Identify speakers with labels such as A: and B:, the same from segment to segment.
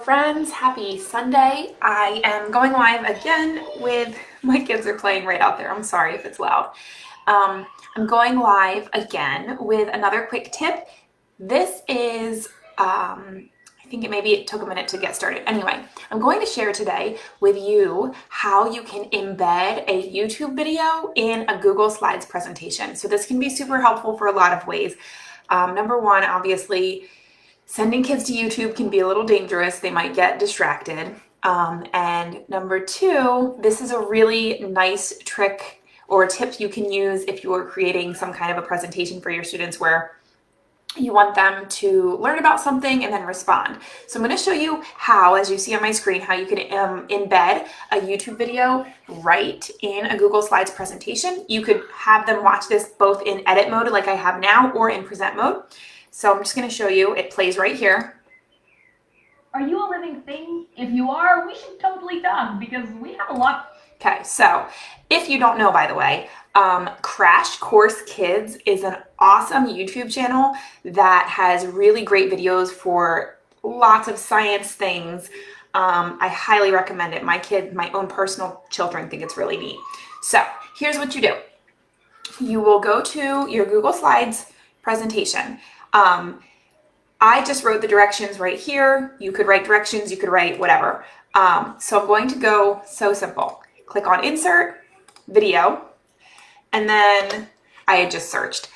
A: friends, happy Sunday. I am going live again with, my kids are playing right out there. I'm sorry if it's loud. I'm going live again with another quick tip. This is, I think maybe it took a minute to get started. Anyway, I'm going to share today with you how you can embed a YouTube video in a Google Slides presentation. So this can be super helpful for a lot of ways. Number one, obviously, sending kids to YouTube can be a little dangerous. They might get distracted. And number two, this is a really nice trick or tip you can use if you are creating some kind of a presentation for your students where you want them to learn about something and then respond. So I'm going to show you how, as you see on my screen, how you can embed a YouTube video right in a Google Slides presentation. You could have them watch this both in edit mode like I have now or in present mode. So I'm just going to show you. It plays right here.
B: Are you a living thing? If you are, we should totally talk because we have a lot.
A: Okay, so if you don't know, by the way, Crash Course Kids is an awesome YouTube channel that has really great videos for lots of science things. I highly recommend it. My kids, my own personal children, think it's really neat. So here's what you do. You will go to your Google Slides presentation. I just wrote the directions right here. You could write directions, you could write whatever. So I'm going to go so simple. Click on Insert, Video, and then I had just searched.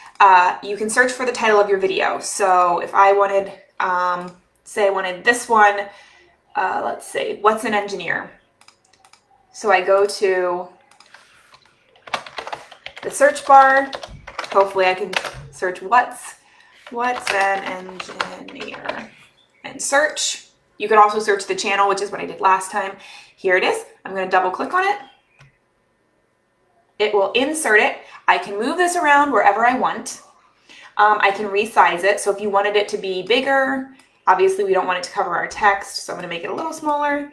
A: You can search for the title of your video. So if I wanted, say I wanted this one, let's say, What's an Engineer? So I go to the search bar. Hopefully I can search What's an Engineer? And search. You could also search the channel, which is what I did last time. Here it is. I'm going to double click on it. It will insert it. I can move this around wherever I want. I can resize it. So if you wanted it to be bigger, obviously we don't want it to cover our text, so I'm going to make it a little smaller.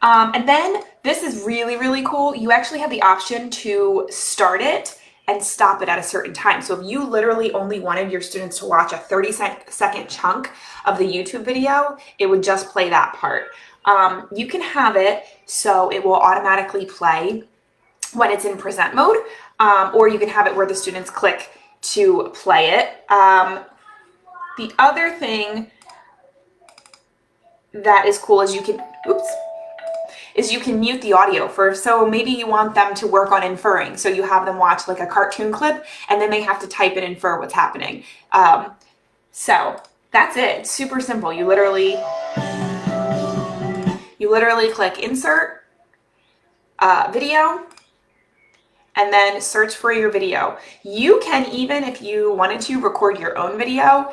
A: And then this is really, really cool. You actually have the option to start it and stop it at a certain time. So if you literally only wanted your students to watch a 30-second chunk of the YouTube video, it would just play that part. You can have it so it will automatically play when it's in present mode, or you can have it where the students click to play it. The other thing that is cool is you can mute the audio so maybe you want them to work on inferring. So you have them watch like a cartoon clip and then they have to type and infer what's happening. So that's it. It's super simple. You literally click Insert, Video, and then search for your video. You can even, if you wanted to, record your own video,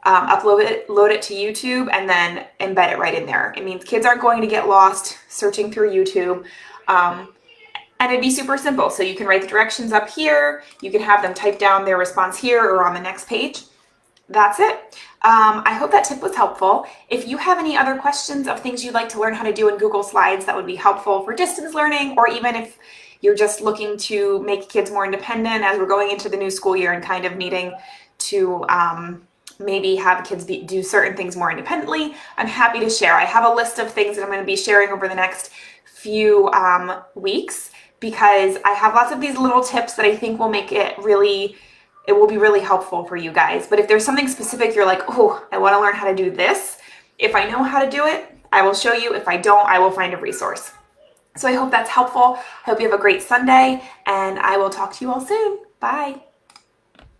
A: load it to YouTube, and then embed it right in there. It means kids aren't going to get lost searching through YouTube. And it'd be super simple. So you can write the directions up here. You can have them type down their response here or on the next page. That's it. I hope that tip was helpful. If you have any other questions of things you'd like to learn how to do in Google Slides that would be helpful for distance learning, or even if you're just looking to make kids more independent as we're going into the new school year and kind of needing to maybe have kids do certain things more independently, I'm happy to share. I have a list of things that I'm going to be sharing over the next few weeks because I have lots of these little tips that I think will make it will be really helpful for you guys. But if there's something specific you're like, oh, I want to learn how to do this, if I know how to do it, I will show you. If I don't, I will find a resource. So I hope that's helpful. I hope you have a great Sunday, and I will talk to you all soon. Bye.